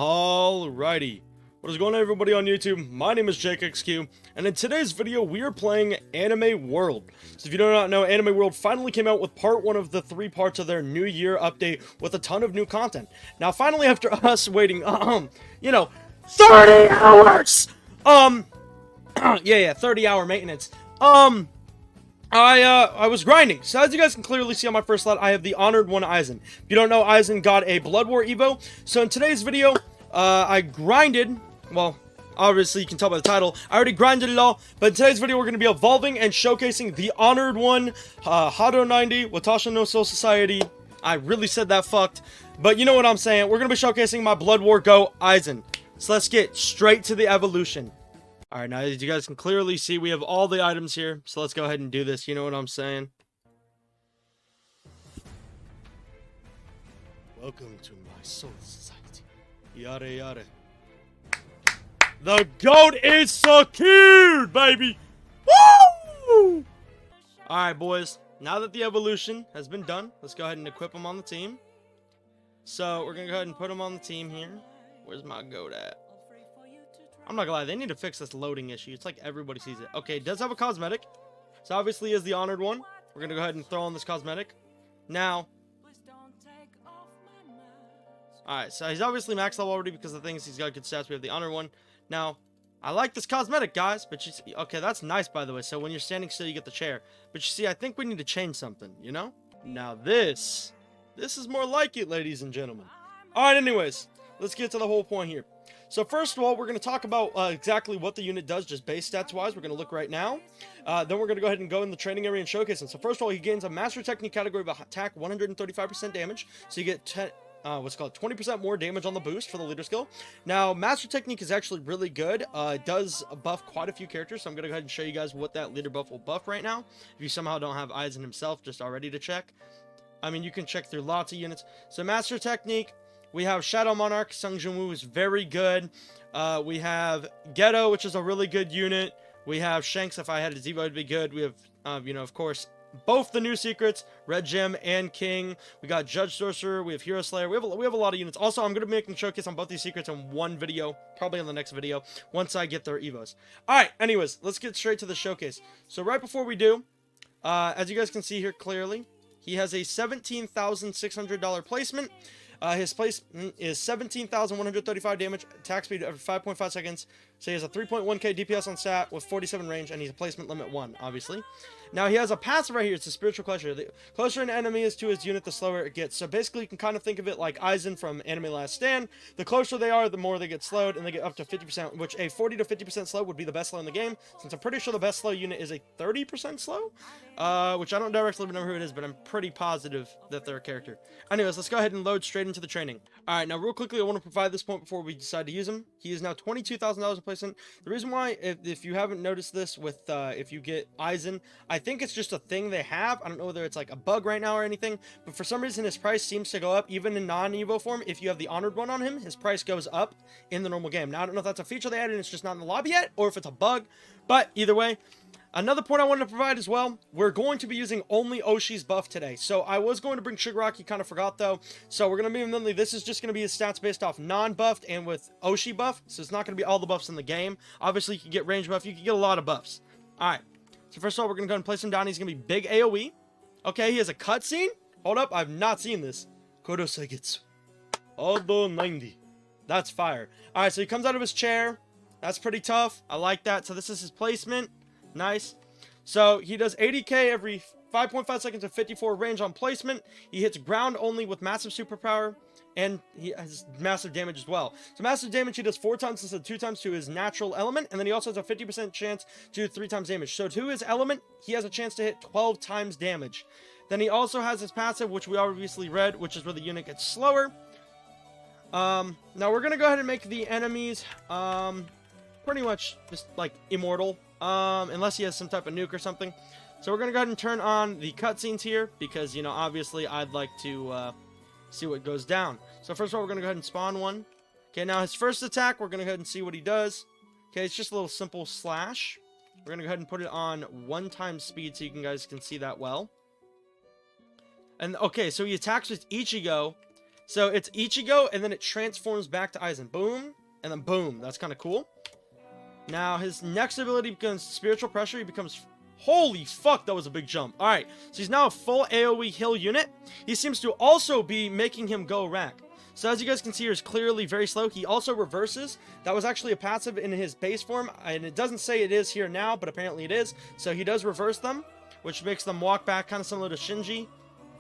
Alrighty, what is going on, everybody on YouTube? My name is JakeXQ, and in today's video we are playing Anime World. So if you do not know, Anime World finally came out with part 1 of the 3 parts of their New Year update with a ton of new content. Now finally, after us waiting, 30 hours! 30-hour maintenance. I was grinding. So as you guys can clearly see on my first slot, I have the Honored One Aizen. If you don't know, Aizen got a Blood War Evo. So in today's video, I grinded. Well, obviously you can tell by the title. I already grinded it all. But in today's video, we're going to be evolving and showcasing the Honored One, Hado 90, Watashi no Soul Society. I really said that fucked. But you know what I'm saying. We're going to be showcasing my Blood War Go Aizen. So let's get straight to the evolution. Alright, now as you guys can clearly see, we have all the items here, so let's go ahead and do this, you know what I'm saying? Welcome to my soul society. Yada yada. The goat is secured, baby! Woo! Alright, boys, now that the evolution has been done, let's go ahead and equip them on the team. So, we're gonna go ahead and put them on the team here. Where's my goat at? I'm not gonna lie, they need to fix this loading issue. It's like everybody sees it. Okay, it does have a cosmetic. So obviously is the Honored One. We're gonna go ahead and throw on this cosmetic. Now. Alright, so he's obviously max level already because the thing is he's got good stats. We have the Honored One. Now, I like this cosmetic, guys, but you see, okay, that's nice, by the way. So when you're standing still, you get the chair. But you see, I think we need to change something, you know? Now this is more like it, ladies and gentlemen. Alright, anyways, let's get to the whole point here. So first of all, we're going to talk about exactly what the unit does, just base stats wise. We're going to look right now. Then we're going to go ahead and go in the training area and showcase it. So first of all, he gains a master technique category of attack, 135% damage. So you get 20% more damage on the boost for the leader skill. Now, master technique is actually really good. It does buff quite a few characters. So I'm going to go ahead and show you guys what that leader buff will buff right now. If you somehow don't have Aizen himself just already to check. I mean, you can check through lots of units. So master technique. We have Shadow Monarch, Sung Jin-woo is very good. We have Ghetto, which is a really good unit. We have Shanks, if I had his Evo, it'd be good. We have, of course, both the new secrets, Red Gem and King. We got Judge Sorcerer, we have Hero Slayer. We have a lot of units. Also, I'm going to be making a showcase on both these secrets in one video, probably in the next video, once I get their Evos. Alright, anyways, let's get straight to the showcase. So right before we do, as you guys can see here clearly, he has a $17,600 placement. His placement is 17,135 damage, attack speed every 5.5 seconds. So he has a 3.1k DPS on stat with 47 range, and he's a placement limit 1, obviously. Now he has a passive right here. It's a spiritual closer. The closer an enemy is to his unit, the slower it gets. So basically, you can kind of think of it like Aizen from Anime Last Stand. The closer they are, the more they get slowed, and they get up to 50%, which a 40 to 50% slow would be the best slow in the game. Since I'm pretty sure the best slow unit is a 30% slow, which I don't directly remember who it is, but I'm pretty positive that they're a character. Anyways, let's go ahead and load straight into the training. All right, now real quickly, I want to provide this point before we decide to use him. He is now $22,000 in placement. The reason why, if you haven't noticed this with if you get Aizen, I think it's just a thing they have. I don't know whether it's like a bug right now or anything, but for some reason his price seems to go up even in non-Evo form. If you have the Honored One on him, his price goes up in the normal game. Now I don't know if that's a feature they added and it's just not in the lobby yet, or if it's a bug, but either way. Another point I wanted to provide as well, we're going to be using only Oshi's buff today. So I was going to bring Shigaraki, kind of forgot though. So we're going to be mainly, this is just going to be his stats based off non-buffed and with Oshi buff. So it's not going to be all the buffs in the game. Obviously you can get range buff, you can get a lot of buffs. Alright, so first of all we're going to go and place him down. He's going to be big AoE. Okay, he has a cutscene. Hold up, I've not seen this. Korosegetsu. Hado 90. That's fire. Alright, so he comes out of his chair. That's pretty tough. I like that. So this is his placement. Nice. So he does 80k every 5.5 seconds of 54 range on placement. He hits ground only with massive superpower, and he has massive damage as well. So massive damage he does 4 times instead of 2 times to his natural element, and then he also has a 50% chance to do 3 times damage. So to his element, he has a chance to hit 12 times damage. Then he also has his passive, which we obviously read, which is where the unit gets slower. Now we're gonna go ahead and make the enemies pretty much just like immortal. Unless he has some type of nuke or something. So we're gonna go ahead and turn on the cutscenes here, because, obviously I'd like to, see what goes down. So first of all, we're gonna go ahead and spawn one. Okay, now his first attack, we're gonna go ahead and see what he does. Okay, it's just a little simple slash. We're gonna go ahead and put it on 1x speed so you guys can see that well. And, okay, so he attacks with Ichigo. So it's Ichigo, and then it transforms back to Aizen. Boom, and then boom. That's kind of cool. Now, his next ability becomes Spiritual Pressure. He becomes... Holy fuck, that was a big jump. Alright, so he's now a full AoE heal unit. He seems to also be making him go rack. So as you guys can see, he's clearly very slow. He also reverses. That was actually a passive in his base form, and it doesn't say it is here now, but apparently it is. So he does reverse them, which makes them walk back, kind of similar to Shinji.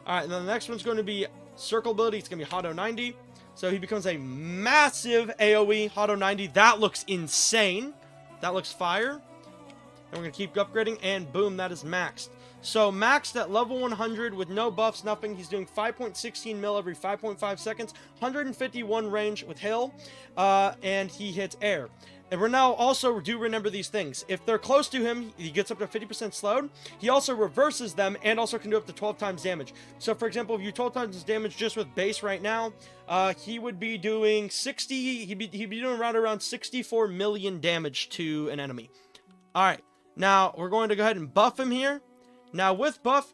Alright, and then the next one's going to be Circle ability. It's going to be Hado 90. So he becomes a massive AoE Hado 90. That looks insane. That looks fire. And we're going to keep upgrading, and boom, that is maxed. So maxed at level 100 with no buffs, nothing. He's doing 5.16 mil every 5.5 seconds, 151 range with hail, and he hits air. And we're now also do remember these things. If they're close to him, he gets up to 50% slowed. He also reverses them and also can do up to 12 times damage. So for example, if you 12 times damage just with base right now, he would be doing 60, he'd be doing around 64 million damage to an enemy. All right. Now, we're going to go ahead and buff him here. Now, with buff,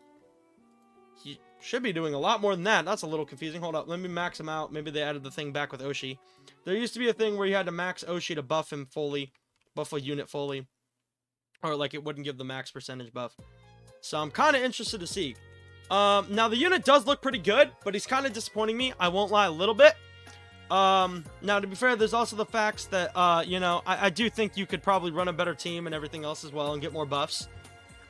he should be doing a lot more than that. That's a little confusing. Hold up. Let me max him out. Maybe they added the thing back with Oshi. There used to be a thing where you had to max Oshi to buff him fully. Buff a unit fully. Or, like, it wouldn't give the max percentage buff. So, I'm kind of interested to see. Now, the unit does look pretty good, but he's kind of disappointing me. I won't lie, a little bit. Now, to be fair, there's also the facts that, you know, I do think you could probably run a better team and everything else as well and get more buffs.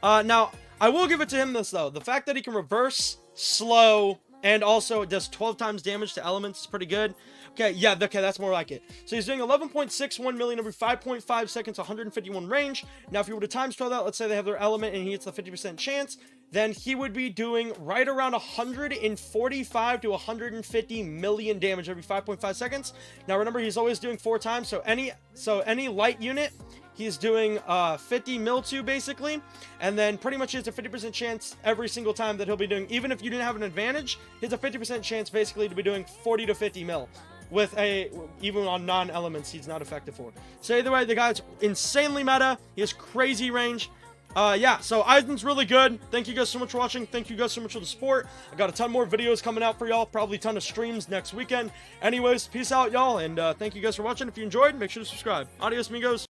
Now, I will give it to him this, though. The fact that he can reverse, slow, and also it does 12 times damage to elements is pretty good. Okay, yeah, okay, that's more like it. So he's doing 11.61 million every 5.5 seconds, 151 range. Now, if you were to times 12 that, let's say they have their element and he hits the 50% chance, then he would be doing right around 145 to 150 million damage every 5.5 seconds. Now, remember, he's always doing 4 times, so any light unit, he's doing 50 mil to, basically, and then pretty much he has a 50% chance every single time that he'll be doing, even if you didn't have an advantage, he has a 50% chance, basically, to be doing 40 to 50 mil. With even on non-elements, he's not effective for. So either way, the guy's insanely meta. He has crazy range. Yeah, so Aizen's really good. Thank you guys so much for watching. Thank you guys so much for the support. I got a ton more videos coming out for y'all. Probably a ton of streams next weekend. Anyways, peace out, y'all. And thank you guys for watching. If you enjoyed, make sure to subscribe. Adios, amigos.